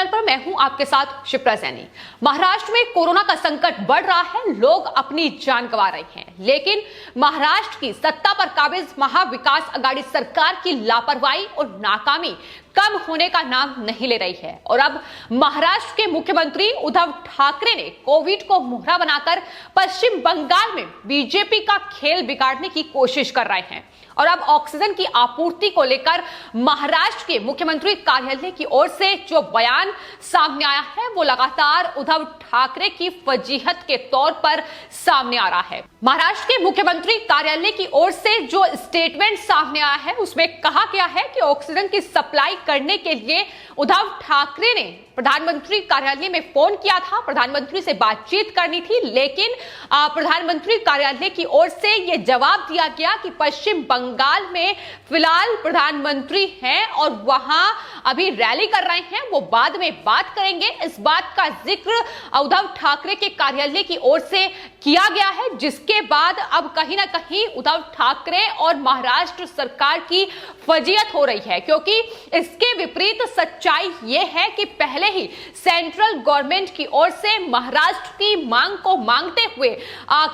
Channel पर मैं हूं आपके साथ शिप्रा सैनी। महाराष्ट्र में कोरोना का संकट बढ़ रहा है, लोग अपनी जान गंवा रहे हैं, लेकिन महाराष्ट्र की सत्ता पर काबिज महाविकास आघाड़ी सरकार की लापरवाही और नाकामी कम होने का नाम नहीं ले रही है। और अब महाराष्ट्र के मुख्यमंत्री उद्धव ठाकरे ने कोविड को मोहरा बनाकर पश्चिम बंगाल में बीजेपी का खेल बिगाड़ने की कोशिश कर रहे हैं। और अब ऑक्सीजन की आपूर्ति को लेकर महाराष्ट्र के मुख्यमंत्री कार्यालय की ओर से जो बयान सामने आया है वो लगातार उद्धव ठाकरे की फजीहत के तौर पर सामने आ रहा है। महाराष्ट्र के मुख्यमंत्री कार्यालय की ओर से जो स्टेटमेंट सामने आया है उसमें कहा गया है कि ऑक्सीजन की सप्लाई करने के लिए उद्धव ठाकरे ने प्रधानमंत्री कार्यालय में फोन किया था, प्रधानमंत्री से बातचीत करनी थी, लेकिन प्रधानमंत्री कार्यालय की ओर से यह जवाब दिया गया कि पश्चिम बंगाल में फिलहाल प्रधानमंत्री हैं और वहां अभी रैली कर रहे हैं, वो बाद में बात करेंगे। इस बात का जिक्र उद्धव ठाकरे के कार्यालय की ओर से किया गया है, जिसके बाद अब कहीं ना कहीं उद्धव ठाकरे और महाराष्ट्र सरकार की फजीयत हो रही है, क्योंकि इसके विपरीत सच्चाई यह है कि पहले ही सेंट्रल गवर्नमेंट की ओर से महाराष्ट्र की मांग को मांगते हुए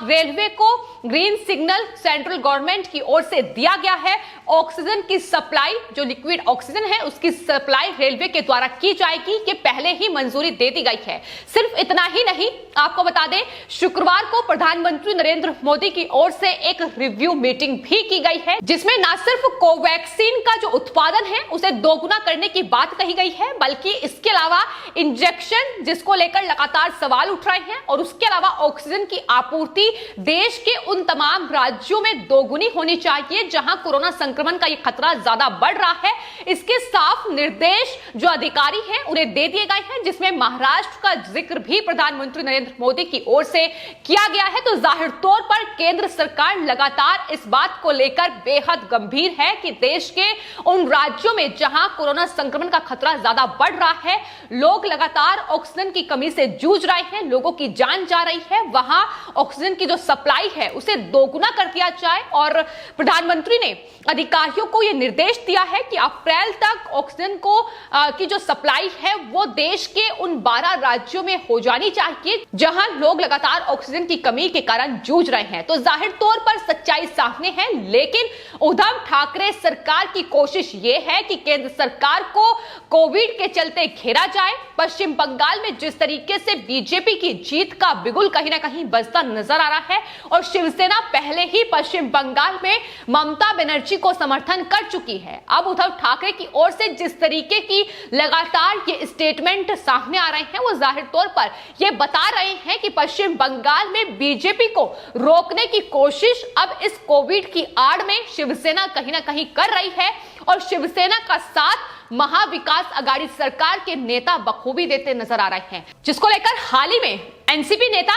रेलवे को ग्रीन सिग्नल सेंट्रल गवर्नमेंट की ओर से दिया गया है। ऑक्सीजन की सप्लाई, जो लिक्विड ऑक्सीजन है उसकी सप्लाई रेलवे के द्वारा की जाएगी, ये पहले ही मंजूरी दे दी गई है। सिर्फ इतना ही नहीं, आपको बता दें शुक्रवार को प्रधानमंत्री नरेंद्र मोदी की ओर से एक रिव्यू मीटिंग भी की गई है, जिसमें न सिर्फ कोवैक्सीन का जो उत्पादन है उसे दोगुना करने की बात कही गई है, बल्कि इसके अलावा इंजेक्शन, जिसको लेकर लगातार सवाल उठ रहे हैं, और उसके अलावा ऑक्सीजन की आपूर्ति देश के उन तमाम राज्यों में दोगुनी होनी चाहिए जहां कोरोना संक्रमण का यह खतरा ज्यादा बढ़ रहा है। इसके साफ निर्देश जो अधिकारी हैं उन्हें दे दिए गए हैं, जिसमें महाराष्ट्र का जिक्र भी प्रधानमंत्री नरेंद्र मोदी की ओर से किया गया है। तो जाहिर तौर पर केंद्र सरकार लगातार इस बात को लेकर बेहद गंभीर है कि देश के उन राज्यों में जहां कोरोना संक्रमण का खतरा ज्यादा बढ़ रहा है, लोग लगातार ऑक्सीजन की कमी से जूझ रहे हैं, लोगों की जान जा रही है, वहां ऑक्सीजन की जो सप्लाई है उसे दोगुना कर दिया जाए। और प्रधानमंत्री ने अधिकारियों को यह निर्देश दिया है कि अप्रैल तक ऑक्सीजन को की जो सप्लाई है वो देश के उन 12 राज्यों में हो जानी चाहिए जहां लोग लगातार ऑक्सीजन की कमी के कारण जूझ रहे हैं। तो जाहिर तौर पर सच्चाई सामने है, लेकिन उद्धव ठाकरे सरकार की कोशिश ये है कि केंद्र सरकार को कोविड के चलते घेरा जाए। पश्चिम बंगाल में जिस तरीके से बीजेपी की जीत का बिगुल कहीं ना कहीं बजता नजर आ रहा है, और शिवसेना पहले ही पश्चिम बंगाल में ममता बनर्जी को समर्थन कर चुकी है। अब उद्धव ठाकरे की ओर से जिस तरीके की लगातार ये स्टेटमेंट सामने आ रहे हैं वो जाहिर तौर पर ये बता रहे हैं कि पश्चिम बंगाल में बीजेपी को रोकने की कोशिश अब इस कोविड की आड़ में शिवसेना कहीं ना कहीं कर रही है, और शिवसेना का साथ महाविकास आघाड़ी सरकार के नेता बखूबी देते नजर आ रहे हैं, जिसको लेकर हाल ही में एनसीपी नेता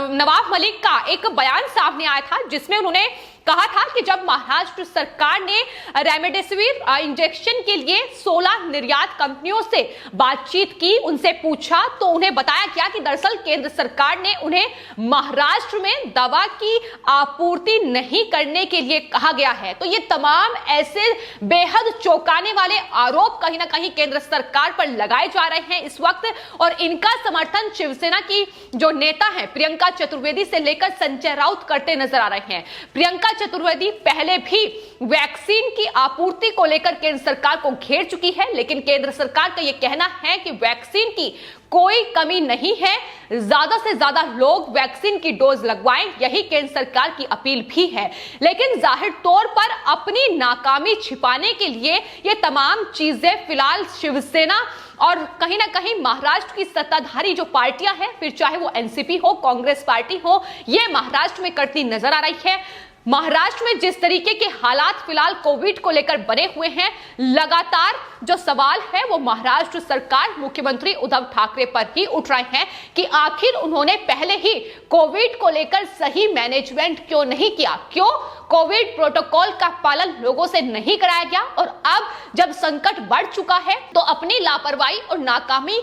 नवाब मलिक का एक बयान सामने आया था, जिसमें उन्होंने कहा था कि जब महाराष्ट्र सरकार ने रेमडेसिविर इंजेक्शन के लिए 16 निर्यात कंपनियों से बातचीत की, उनसे पूछा, तो उन्हें बताया गया कि दरअसल केंद्र सरकार ने उन्हें महाराष्ट्र में दवा की आपूर्ति नहीं करने के लिए कहा गया है। तो ये तमाम ऐसे बेहद चौंकाने वाले आरोप कहीं ना कहीं केंद्र सरकार पर लगाए जा रहे हैं इस वक्त, और इनका समर्थन शिवसेना की जो नेता है प्रियंका चतुर्वेदी से लेकर संजय राउत करते नजर आ रहे हैं। प्रियंका चतुर्वेदी पहले भी वैक्सीन की आपूर्ति को लेकर केंद्र सरकार को घेर चुकी है, लेकिन केंद्र सरकार का यह कहना है कि वैक्सीन की कोई कमी नहीं है, ज्यादा से ज्यादा लोग वैक्सीन की डोज लगवाएं, यही केंद्र सरकार की अपील भी है। लेकिन जाहिर तौर पर अपनी नाकामी छिपाने के लिए ये तमाम चीजें फिलहाल शिवसेना और कहीं ना कहीं महाराष्ट्र की सत्ताधारी जो पार्टियां हैं, फिर चाहे वो एनसीपी हो, कांग्रेस पार्टी हो, ये महाराष्ट्र में करती नजर आ रही है। महाराष्ट्र में जिस तरीके के हालात फिलहाल कोविड को लेकर बने हुए हैं, लगातार जो सवाल है वो महाराष्ट्र सरकार, मुख्यमंत्री उद्धव ठाकरे पर ही उठ रहे हैं कि आखिर उन्होंने पहले ही कोविड को लेकर सही मैनेजमेंट क्यों नहीं किया, क्यों कोविड प्रोटोकॉल का पालन लोगों से नहीं कराया गया, और अब जब संकट बढ़ चुका है तो अपनी लापरवाही और नाकामी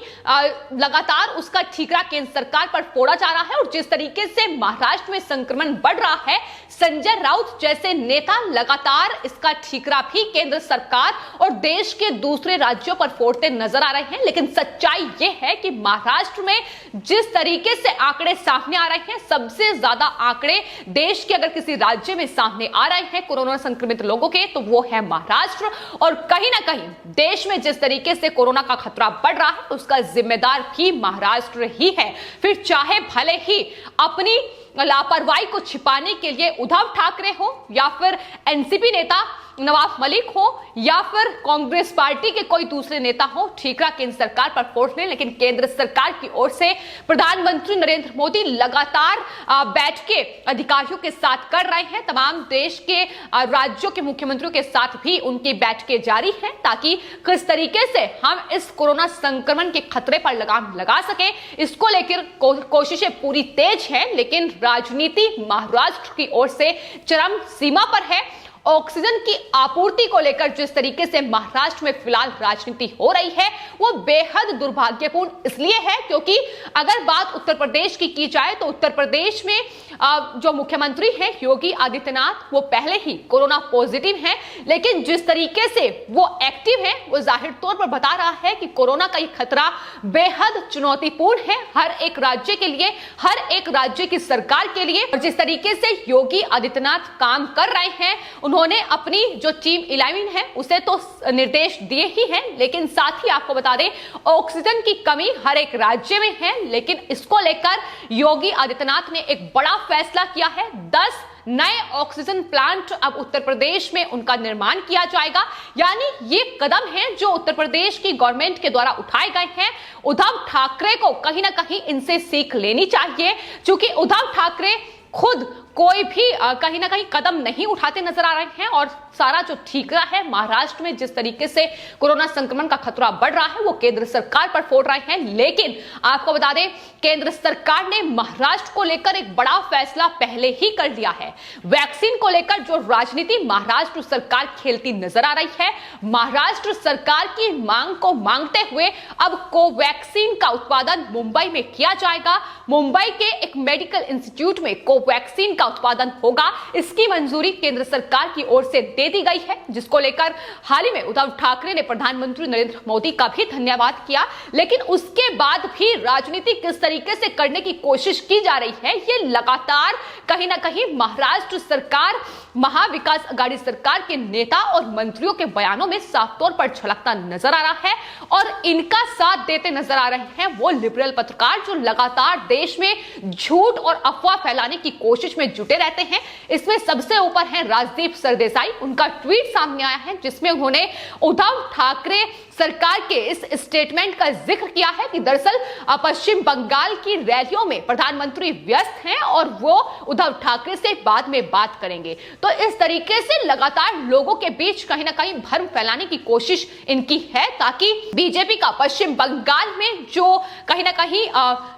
लगातार उसका ठीकरा केंद्र सरकार पर फोड़ा जा रहा है। और जिस तरीके से महाराष्ट्र में संक्रमण बढ़ रहा है, संजय संजय राउत जैसे नेता लगातार इसका ठीकरा भी केंद्र सरकार और देश के दूसरे राज्यों पर फोड़ते नजर आ रहे हैं। लेकिन सच्चाई यह है कि महाराष्ट्र में जिस तरीके से आंकड़े सामने आ रहे हैं, सबसे ज्यादा आंकड़े देश के अगर किसी राज्य में सामने आ रहे हैं कोरोना संक्रमित लोगों के, तो वो है महाराष्ट्र। और कहीं ना कहीं देश में जिस तरीके से कोरोना का खतरा बढ़ रहा है उसका जिम्मेदार भी महाराष्ट्र ही है। फिर चाहे भले ही अपनी लापरवाही को छिपाने के लिए उद्धव ठाकरे हो या फिर एनसीपी नेता नवाब मलिक हो या फिर कांग्रेस पार्टी के कोई दूसरे नेता हो, ठीकरा केंद्र सरकार पर फोड़ लें। लेकिन केंद्र सरकार की ओर से प्रधानमंत्री नरेंद्र मोदी लगातार बैठकें अधिकारियों के साथ कर रहे हैं। तमाम देश के राज्यों के मुख्यमंत्रियों के साथ भी उनकी बैठकें जारी हैं, ताकि किस तरीके से हम इस कोरोना संक्रमण के खतरे पर लगाम लगा सके, इसको लेकर कोशिशें पूरी तेज हैं। लेकिन राजनीति महाराष्ट्र की ओर से चरम सीमा पर है। ऑक्सीजन की आपूर्ति को लेकर जिस तरीके से महाराष्ट्र में फिलहाल राजनीति हो रही है वो बेहद दुर्भाग्यपूर्ण इसलिए है क्योंकि अगर बात उत्तर प्रदेश की जाए तो उत्तर प्रदेश में जो मुख्यमंत्री हैं योगी आदित्यनाथ, वो पहले ही कोरोना पॉजिटिव हैं। लेकिन जिस तरीके से वो एक्टिव है वो जाहिर तौर पर बता रहा है कि कोरोना का ये खतरा बेहद चुनौतीपूर्ण है हर एक राज्य के लिए, हर एक राज्य की सरकार के लिए। और जिस तरीके से योगी आदित्यनाथ काम कर रहे हैं, उन्होंने अपनी जो टीम 11 है उसे तो निर्देश दिए ही हैं, लेकिन साथ ही आपको बता दें ऑक्सीजन की कमी हर एक राज्य में है। लेकिन इसको लेकर योगी आदित्यनाथ ने एक बड़ा फैसला किया है। 10 नए ऑक्सीजन प्लांट अब उत्तर प्रदेश में उनका निर्माण किया जाएगा। यानी ये कदम है जो उत्तर प्रदेश की गवर्नमेंट के द्वारा उठाए गए हैं। उद्धव ठाकरे को कहीं ना कहीं इनसे सीख लेनी चाहिए, क्योंकि उद्धव ठाकरे खुद कोई भी कहीं ना कहीं कदम नहीं उठाते नजर आ रहे हैं। और सारा जो ठीकरा है महाराष्ट्र में जिस तरीके से कोरोना संक्रमण का खतरा बढ़ रहा है वो केंद्र सरकार पर फोड़ रहे हैं। लेकिन आपको बता दें केंद्र सरकार ने महाराष्ट्र को लेकर एक बड़ा फैसला पहले ही कर लिया है। वैक्सीन को लेकर जो राजनीति महाराष्ट्र सरकार खेलती नजर आ रही है, महाराष्ट्र सरकार की मांग को मांगते हुए अब कोवैक्सीन का उत्पादन मुंबई में किया जाएगा। मुंबई के एक मेडिकल इंस्टीट्यूट में कोवैक्सीन का उत्पादन होगा। इसकी मंजूरी केंद्र सरकार की ओर से दे दी गई है, जिसको लेकर हाल ही में उद्धव ठाकरे ने प्रधानमंत्री नरेंद्र मोदी का भी धन्यवाद किया। लेकिन उसके बाद भी राजनीति किस तरीके से करने की कोशिश की जा रही है, ये लगातार कहीं ना कहीं महाराष्ट्र सरकार, महाविकास आघाड़ी सरकार के नेता और मंत्रियों के बयानों में साफ तौर पर झलकता नजर आ रहा है। और इनका साथ देते नजर आ रहे हैं वो लिबरल पत्रकार जो लगातार देश में झूठ और अफवाह फैलाने की कोशिश में जुटे रहते हैं। इसमें सबसे ऊपर है राजदीप सरदेसाई। उनका ट्वीट सामने आया है जिसमें उन्होंने उद्धव ठाकरे सरकार के इस स्टेटमेंट का जिक्र किया है कि दरअसल पश्चिम बंगाल की रैलियों में प्रधानमंत्री व्यस्त हैं और वो उद्धव ठाकरे से बाद में बात करेंगे। तो इस तरीके से लगातार लोगों के बीच कहीं ना कहीं भ्रम फैलाने की कोशिश इनकी है, ताकि बीजेपी का पश्चिम बंगाल में जो कहीं ना कहीं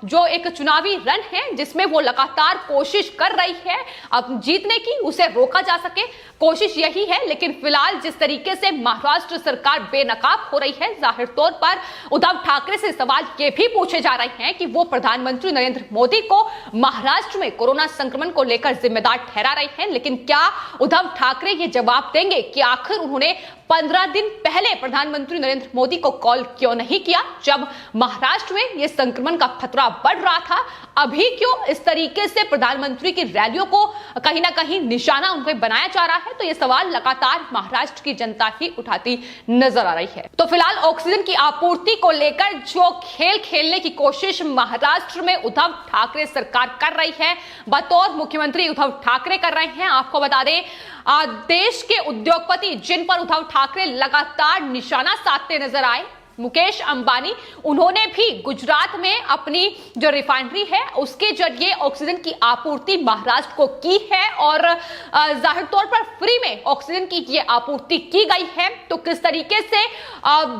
जो एक चुनावी रन है जिसमें वो लगातार कोशिश कर रही है अब जीतने की, उसे रोका जा सके, कोशिश यही है। लेकिन फिलहाल जिस तरीके से महाराष्ट्र सरकार बेनकाब हो रही है, जाहिर तौर पर उद्धव ठाकरे से सवाल ये भी पूछे जा रहे हैं कि वो प्रधानमंत्री नरेंद्र मोदी को महाराष्ट्र में कोरोना संक्रमण को लेकर जिम्मेदार ठहरा रहे हैं। लेकिन क्या उद्धव ठाकरे ये जवाब देंगे कि आखिर उन्होंने 15 दिन पहले प्रधानमंत्री नरेंद्र मोदी को कॉल क्यों नहीं किया जब महाराष्ट्र में यह संक्रमण का खतरा बढ़ रहा था? अभी क्यों इस तरीके से प्रधानमंत्री की रैलियों को कहीं ना कहीं निशाना उनको बनाया जा रहा है? तो यह सवाल लगातार महाराष्ट्र की जनता ही उठाती नजर आ रही है। तो फिलहाल ऑक्सीजन की आपूर्ति को लेकर जो खेल खेलने की कोशिश महाराष्ट्र में उद्धव ठाकरे सरकार कर रही है, बतौर मुख्यमंत्री उद्धव ठाकरे कर रहे हैं। आपको बता दें देश के उद्योगपति जिन पर उद्धव ठाकरे लगातार निशाना साधते नजर आए, मुकेश अंबानी, उन्होंने भी गुजरात में अपनी जो रिफाइनरी है उसके जरिए ऑक्सीजन की आपूर्ति महाराष्ट्र को की है और जाहिर तौर पर फ्री में ऑक्सीजन की ये आपूर्ति की गई है। तो किस तरीके से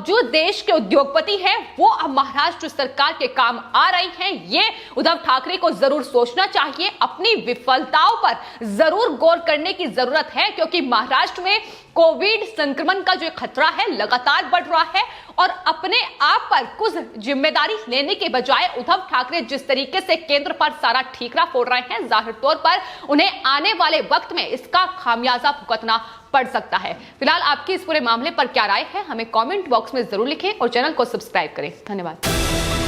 जो देश के उद्योगपति हैं वो अब महाराष्ट्र सरकार के काम आ रही हैं, ये उद्धव ठाकरे को जरूर सोचना चाहिए। अपनी विफलताओं पर जरूर गौर करने की जरूरत है, क्योंकि महाराष्ट्र में कोविड संक्रमण का जो खतरा है लगातार बढ़ रहा है और अपने आप पर कुछ जिम्मेदारी लेने के बजाय उद्धव ठाकरे जिस तरीके से केंद्र पर सारा ठीकरा फोड़ रहे हैं, जाहिर तौर पर उन्हें आने वाले वक्त में इसका खामियाजा भुगतना पड़ सकता है। फिलहाल आपकी इस पूरे मामले पर क्या राय है, हमें कमेंट बॉक्स में जरूर लिखें और चैनल को सब्सक्राइब करें। धन्यवाद।